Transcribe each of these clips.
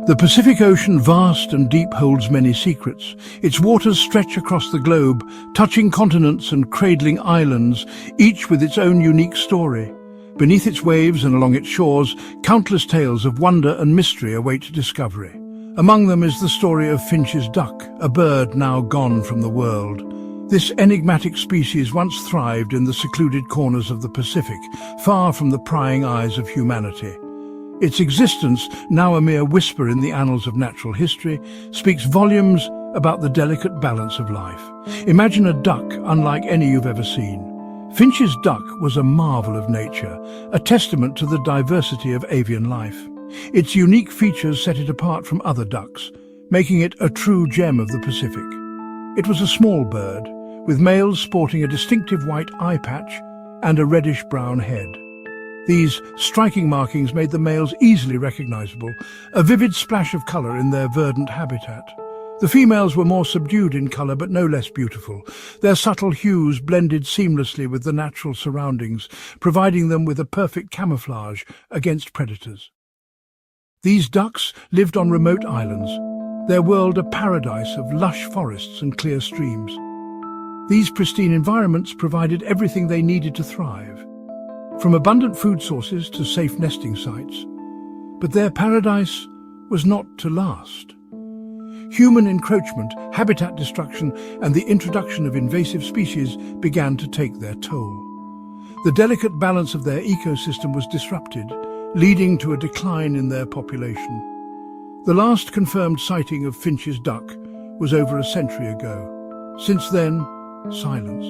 The Pacific Ocean, vast and deep, holds many secrets. Its waters stretch across the globe, touching continents and cradling islands, each with its own unique story. Beneath its waves and along its shores, countless tales of wonder and mystery await discovery. Among them is the story of Finsch's duck, a bird now gone from the world. This enigmatic species once thrived in the secluded corners of the Pacific, far from the prying eyes of humanity. Its existence, now a mere whisper in the annals of natural history, speaks volumes about the delicate balance of life. Imagine a duck unlike any you've ever seen. Finsch's duck was a marvel of nature, a testament to the diversity of avian life. Its unique features set it apart from other ducks, making it a true gem of the Pacific. It was a small bird, with males sporting a distinctive white eye patch and a reddish-brown head. These striking markings made the males easily recognizable, a vivid splash of color in their verdant habitat. The females were more subdued in color but no less beautiful. Their subtle hues blended seamlessly with the natural surroundings, providing them with a perfect camouflage against predators. These ducks lived on remote islands, their world a paradise of lush forests and clear streams. These pristine environments provided everything they needed to thrive, from abundant food sources to safe nesting sites. But their paradise was not to last. Human encroachment, habitat destruction, and the introduction of invasive species began to take their toll. The delicate balance of their ecosystem was disrupted, leading to a decline in their population. The last confirmed sighting of Finsch's duck was over a century ago. Since then, silence.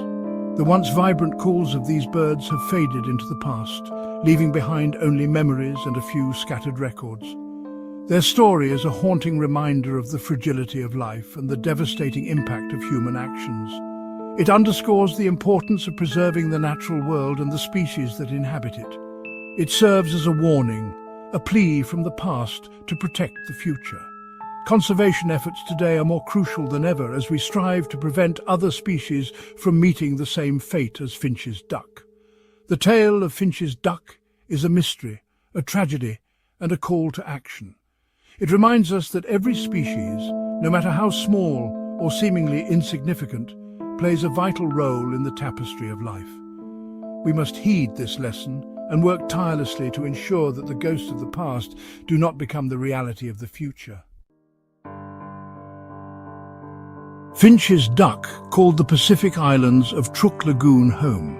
The once vibrant calls of these birds have faded into the past, leaving behind only memories and a few scattered records. Their story is a haunting reminder of the fragility of life and the devastating impact of human actions. It underscores the importance of preserving the natural world and the species that inhabit it. It serves as a warning, a plea from the past to protect the future. Conservation efforts today are more crucial than ever as we strive to prevent other species from meeting the same fate as Finsch's duck. The tale of Finsch's duck is a mystery, a tragedy, and a call to action. It reminds us that every species, no matter how small or seemingly insignificant, plays a vital role in the tapestry of life. We must heed this lesson and work tirelessly to ensure that the ghosts of the past do not become the reality of the future. Finsch's duck called the Pacific Islands of Truk Lagoon home.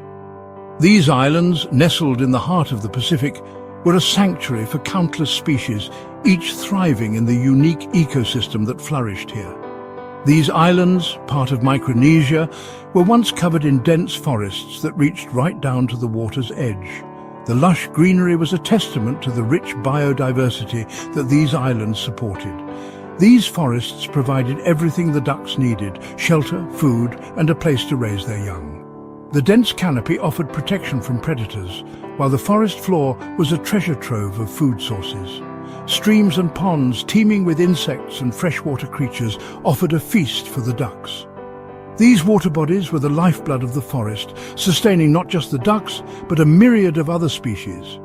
These islands, nestled in the heart of the Pacific, were a sanctuary for countless species, each thriving in the unique ecosystem that flourished here. These islands, part of Micronesia, were once covered in dense forests that reached right down to the water's edge. The lush greenery was a testament to the rich biodiversity that these islands supported. These forests provided everything the ducks needed: shelter, food, and a place to raise their young. The dense canopy offered protection from predators, while the forest floor was a treasure trove of food sources. Streams and ponds, teeming with insects and freshwater creatures, offered a feast for the ducks. These water bodies were the lifeblood of the forest, sustaining not just the ducks, but a myriad of other species.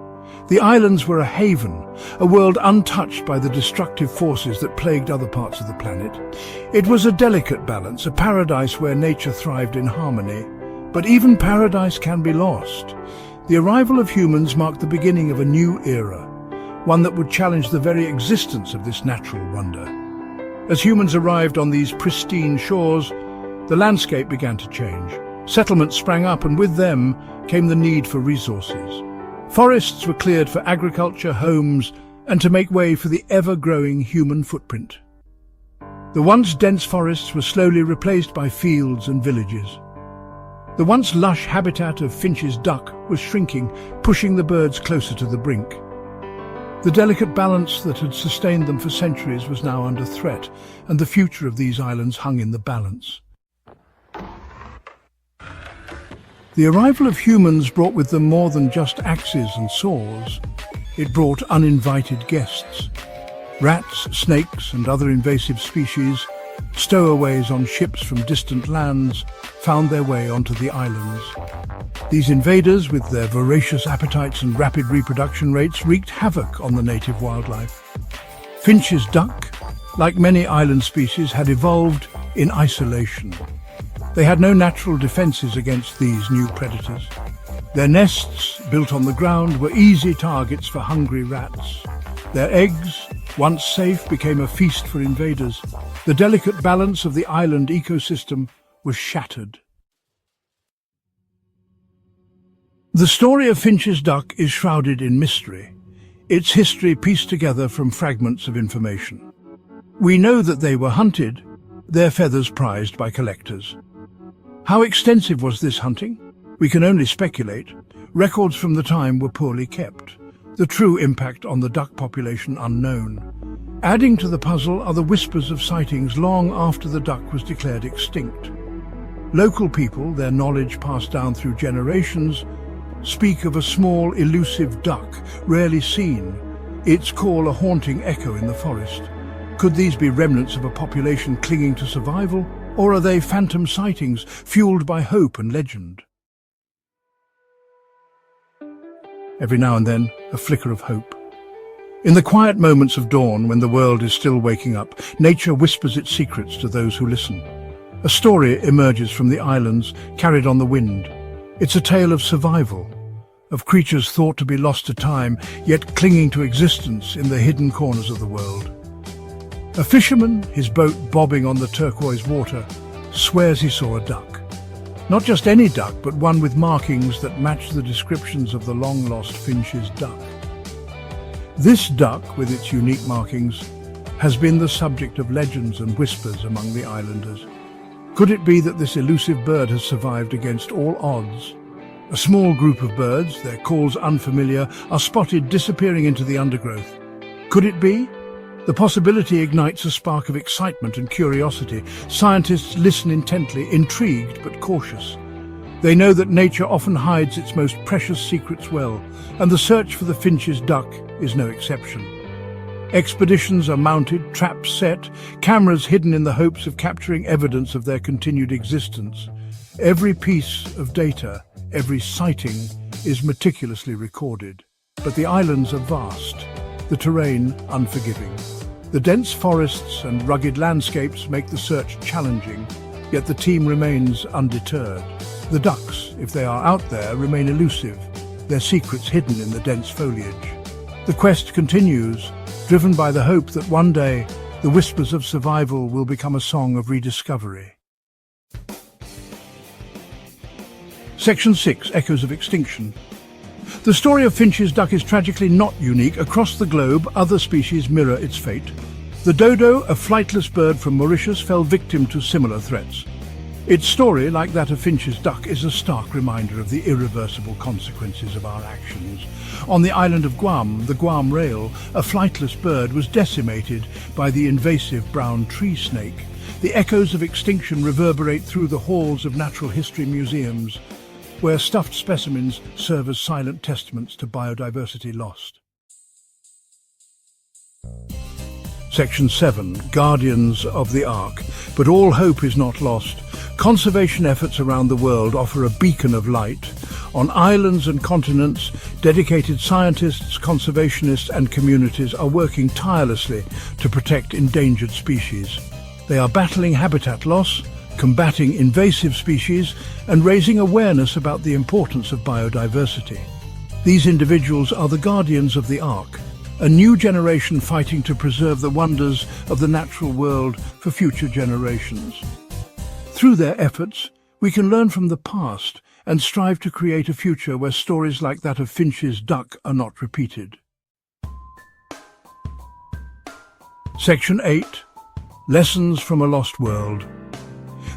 The islands were a haven, a world untouched by the destructive forces that plagued other parts of the planet. It was a delicate balance, a paradise where nature thrived in harmony. But even paradise can be lost. The arrival of humans marked the beginning of a new era, one that would challenge the very existence of this natural wonder. As humans arrived on these pristine shores, the landscape began to change. Settlements sprang up, and with them came the need for resources. Forests were cleared for agriculture, homes, and to make way for the ever-growing human footprint. The once dense forests were slowly replaced by fields and villages. The once lush habitat of Finsch's duck was shrinking, pushing the birds closer to the brink. The delicate balance that had sustained them for centuries was now under threat, and the future of these islands hung in the balance. The arrival of humans brought with them more than just axes and saws. It brought uninvited guests. Rats, snakes, and other invasive species, stowaways on ships from distant lands, found their way onto the islands. These invaders, with their voracious appetites and rapid reproduction rates, wreaked havoc on the native wildlife. Finsch's duck, like many island species, had evolved in isolation. They had no natural defences against these new predators. Their nests, built on the ground, were easy targets for hungry rats. Their eggs, once safe, became a feast for invaders. The delicate balance of the island ecosystem was shattered. The story of Finsch's duck is shrouded in mystery, its history pieced together from fragments of information. We know that they were hunted, their feathers prized by collectors. How extensive was this hunting? We can only speculate. Records from the time were poorly kept. The true impact on the duck population unknown. Adding to the puzzle are the whispers of sightings long after the duck was declared extinct. Local people, their knowledge passed down through generations, speak of a small, elusive duck, rarely seen, its call a haunting echo in the forest. Could these be remnants of a population clinging to survival, or are they phantom sightings fueled by hope and legend? Every now and then, a flicker of hope. In the quiet moments of dawn, when the world is still waking up, nature whispers its secrets to those who listen. A story emerges from the islands, carried on the wind. It's a tale of survival, of creatures thought to be lost to time, yet clinging to existence in the hidden corners of the world. A fisherman, his boat bobbing on the turquoise water, swears he saw a duck. Not just any duck, but one with markings that match the descriptions of the long-lost Finsch's duck. This duck, with its unique markings, has been the subject of legends and whispers among the islanders. Could it be that this elusive bird has survived against all odds? A small group of birds, their calls unfamiliar, are spotted disappearing into the undergrowth. Could it be? The possibility ignites a spark of excitement and curiosity. Scientists listen intently, intrigued but cautious. They know that nature often hides its most precious secrets well, and the search for the Finsch's duck is no exception. Expeditions are mounted, traps set, cameras hidden in the hopes of capturing evidence of their continued existence. Every piece of data, every sighting, is meticulously recorded. But the islands are vast, the terrain unforgiving. The dense forests and rugged landscapes make the search challenging, yet the team remains undeterred. The ducks, if they are out there, remain elusive, their secrets hidden in the dense foliage. The quest continues, driven by the hope that one day the whispers of survival will become a song of rediscovery. Section 6, Echoes of Extinction. The story of Finsch's duck is tragically not unique. Across the globe, other species mirror its fate. The dodo, a flightless bird from Mauritius, fell victim to similar threats. Its story, like that of Finsch's duck, is a stark reminder of the irreversible consequences of our actions. On the island of Guam, the Guam rail, a flightless bird, was decimated by the invasive brown tree snake. The echoes of extinction reverberate through the halls of natural history museums, where stuffed specimens serve as silent testaments to biodiversity lost. Section 7, Guardians of the Ark. But all hope is not lost. Conservation efforts around the world offer a beacon of light. On islands and continents, dedicated scientists, conservationists and communities are working tirelessly to protect endangered species. They are battling habitat loss, combating invasive species, and raising awareness about the importance of biodiversity. These individuals are the guardians of the Ark, a new generation fighting to preserve the wonders of the natural world for future generations. Through their efforts, we can learn from the past and strive to create a future where stories like that of Finsch's duck are not repeated. Section 8, Lessons from a Lost World.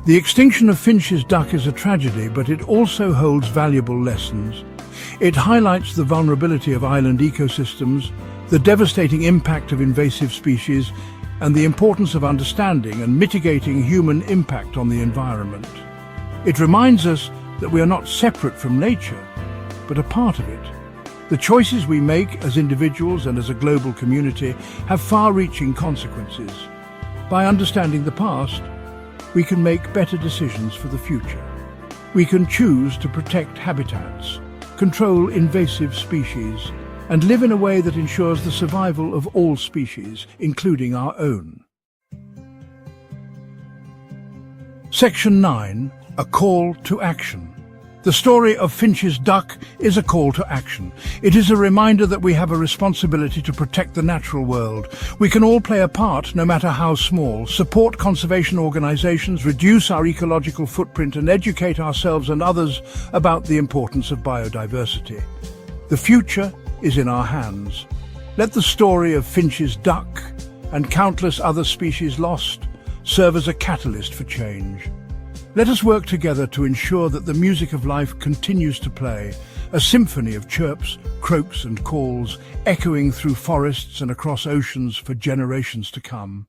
The extinction of Finsch's duck is a tragedy, but it also holds valuable lessons. It highlights the vulnerability of island ecosystems, the devastating impact of invasive species, and the importance of understanding and mitigating human impact on the environment. It reminds us that we are not separate from nature, but a part of it. The choices we make as individuals and as a global community have far-reaching consequences. By understanding the past, we can make better decisions for the future. We can choose to protect habitats, control invasive species, and live in a way that ensures the survival of all species, including our own. Section 9. A call to action. The story of Finsch's duck is a call to action. It is a reminder that we have a responsibility to protect the natural world. We can all play a part, no matter how small, support conservation organizations, reduce our ecological footprint, and educate ourselves and others about the importance of biodiversity. The future is in our hands. Let the story of Finsch's duck and countless other species lost serve as a catalyst for change. Let us work together to ensure that the music of life continues to play, a symphony of chirps, croaks and calls, echoing through forests and across oceans for generations to come.